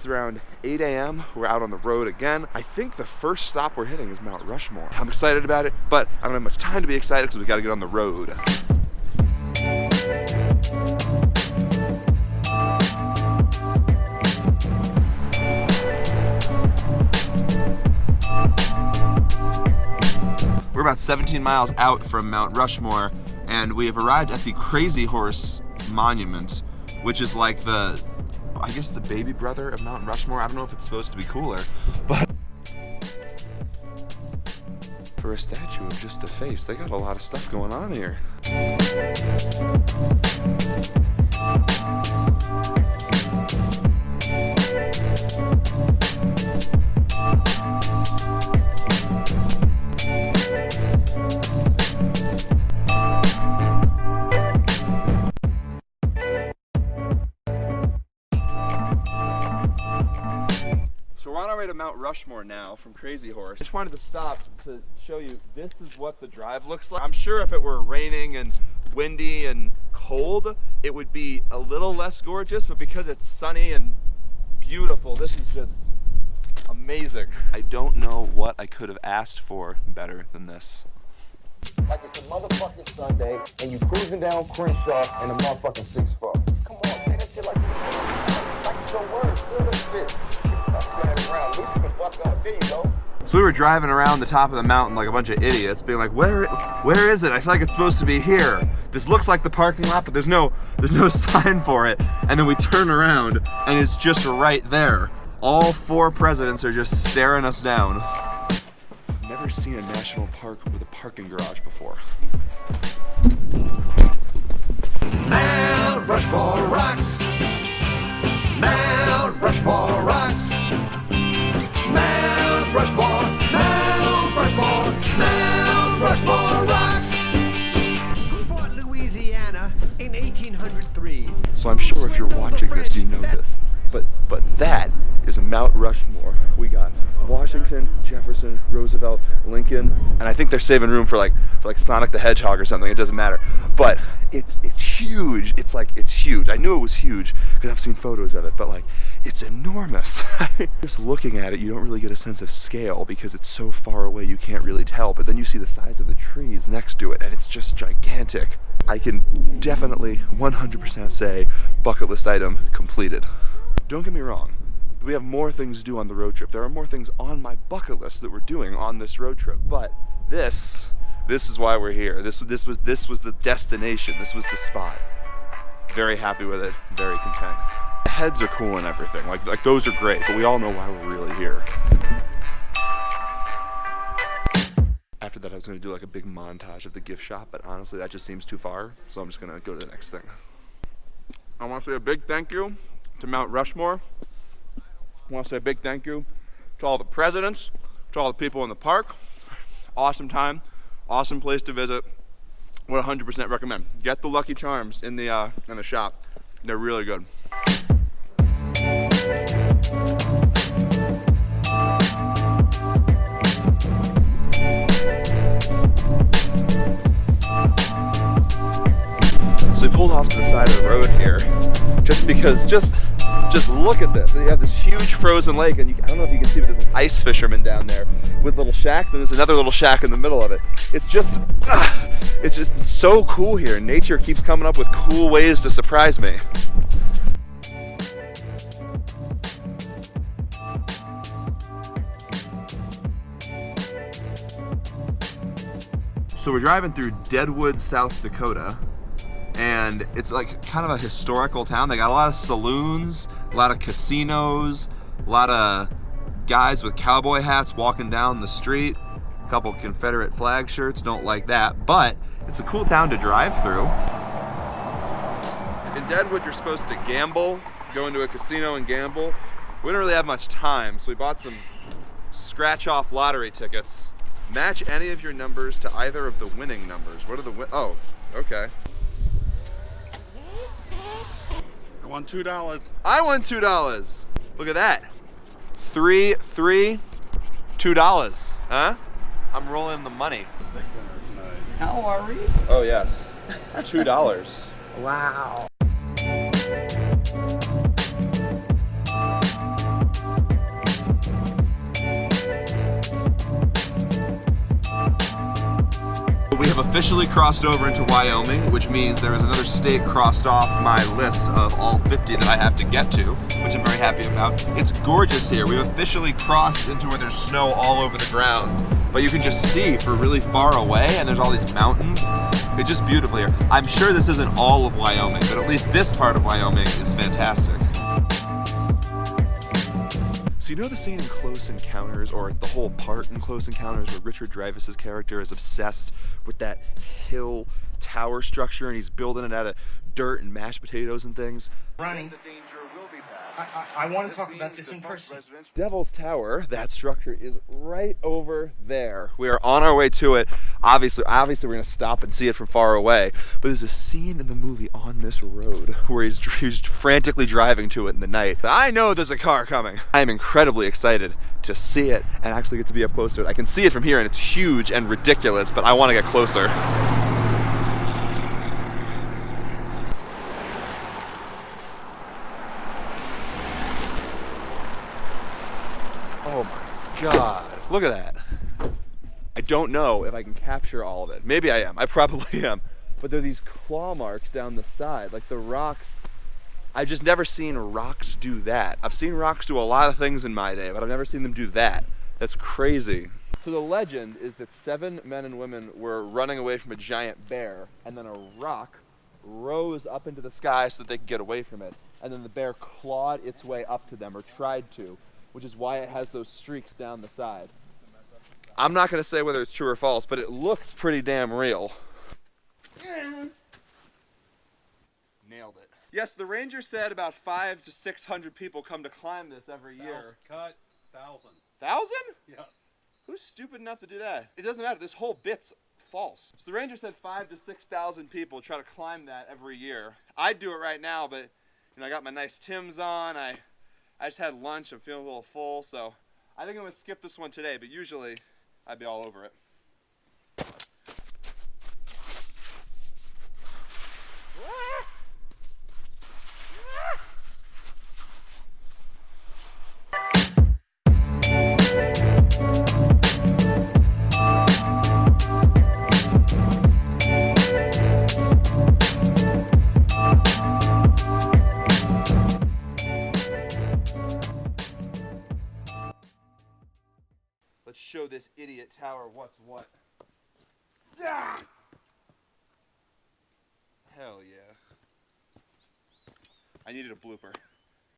It's around 8 a.m. We're out on the road again. I think the first stop we're hitting is Mount Rushmore. I'm excited about it, but I don't have much time to be excited because we got to get on the road. We're about 17 miles out from Mount Rushmore, and we have arrived at the Crazy Horse Monument, which is like the, I guess, the baby brother of Mount Rushmore. I don't know if it's supposed to be cooler, but for a statue of just a face, they got a lot of stuff going on here. So we're on our way to Mount Rushmore now from Crazy Horse. I just wanted to stop to show you, this is what the drive looks like. I'm sure if it were raining and windy and cold, it would be a little less gorgeous, but because it's sunny and beautiful, this is just amazing. I don't know what I could have asked for better than this. Like it's a motherfucking Sunday and you cruising down Crenshaw in a motherfucking 6'4". Come on, say that shit like it's your words, feel that shit. So we were driving around the top of the mountain like a bunch of idiots, being like, where is it? I feel like it's supposed to be here. This looks like the parking lot, but there's no sign for it. And then we turn around and it's just right there. All 4 presidents are just staring us down. I've never seen a national park with a parking garage before. Mount Rushmore rocks. Mount Rushmore rocks. Mount Rushmore, Mount Rushmore, Mount Rushmore rocks. Newport, Louisiana in 1803. So I'm sure if you're watching this, you know this. But that is a Mount Rushmore. We got Washington, Jefferson, Roosevelt, Lincoln, and I think they're saving room for like Sonic the Hedgehog or something. It doesn't matter. But it's huge. It's huge. I knew it was huge because I've seen photos of it, but like it's enormous. Just looking at it, you don't really get a sense of scale because it's so far away you can't really tell. But then you see the size of the trees next to it, and it's just gigantic. I can definitely 100% say bucket list item completed. Don't get me wrong, we have more things to do on the road trip. There are more things on my bucket list that we're doing on this road trip, but this is why we're here. This was the destination. This was the spot. Very happy with it, very content. The heads are cool and everything, like those are great, but we all know why we're really here. After that I was gonna do like a big montage of the gift shop, but honestly that just seems too far, so I'm just gonna go to the next thing. I wanna say a big thank you to Mount Rushmore. I want to say a big thank you to all the presidents, to all the people in the park. Awesome time, awesome place to visit. Would 100% recommend. Get the Lucky Charms in the shop. They're really good. So we pulled off to the side of the road here, just because, just look at this. You have this huge frozen lake, and I don't know if you can see, but there's an ice fisherman down there with a little shack. Then there's another little shack in the middle of it. It's just so cool here. Nature keeps coming up with cool ways to surprise me. So we're driving through Deadwood, South Dakota. And it's like kind of a historical town. They got a lot of saloons, a lot of casinos, a lot of guys with cowboy hats walking down the street, a couple Confederate flag shirts, don't like that, but it's a cool town to drive through. In Deadwood, you're supposed to gamble, go into a casino and gamble. We don't really have much time, so we bought some scratch-off lottery tickets. Match any of your numbers to either of the winning numbers. What are the oh, okay. I won $2. I won $2. Look at that. 3, 3, $2. Huh? I'm rolling the money. How are we? Oh yes. $2. Wow. officially crossed over into Wyoming, which means there is another state crossed off my list of all 50 that I have to get to, which I'm very happy about. It's gorgeous here. We've officially crossed into where there's snow all over the grounds, but you can just see for really far away, and there's all these mountains. It's just beautiful here. I'm sure this isn't all of Wyoming, but at least this part of Wyoming is fantastic. So you know the scene in Close Encounters, or the whole part in Close Encounters where Richard Dreyfuss's character is obsessed with that hill tower structure and he's building it out of dirt and mashed potatoes and things? Running. I want to talk about this in person. Devil's Tower, that structure, is right over there. We are on our way to it. Obviously we're gonna stop and see it from far away, but there's a scene in the movie on this road where he's frantically driving to it in the night. I know there's a car coming. I am incredibly excited to see it and actually get to be up close to it. I can see it from here and it's huge and ridiculous, but I want to get closer. Oh my God, look at that. I don't know if I can capture all of it. Maybe I am, I probably am. But there are these claw marks down the side, like the rocks. I've just never seen rocks do that. I've seen rocks do a lot of things in my day, but I've never seen them do that. That's crazy. So the legend is that 7 men and women were running away from a giant bear, and then a rock rose up into the sky so that they could get away from it. And then the bear clawed its way up to them, or tried to, which is why it has those streaks down the side. I'm not gonna say whether it's true or false, but it looks pretty damn real. Nailed it. Yes, the ranger said about 500 to 600 people come to climb this every year. Cut 1,000. 1,000? Yes. Who's stupid enough to do that? It doesn't matter, this whole bit's false. So the ranger said 5,000 to 6,000 people try to climb that every year. I'd do it right now, but you know, I got my nice Timbs on, I just had lunch, I'm feeling a little full, so I think I'm gonna skip this one today, but usually I'd be all over it. Let's show this idiot tower what's what. Ah! Hell yeah. I needed a blooper.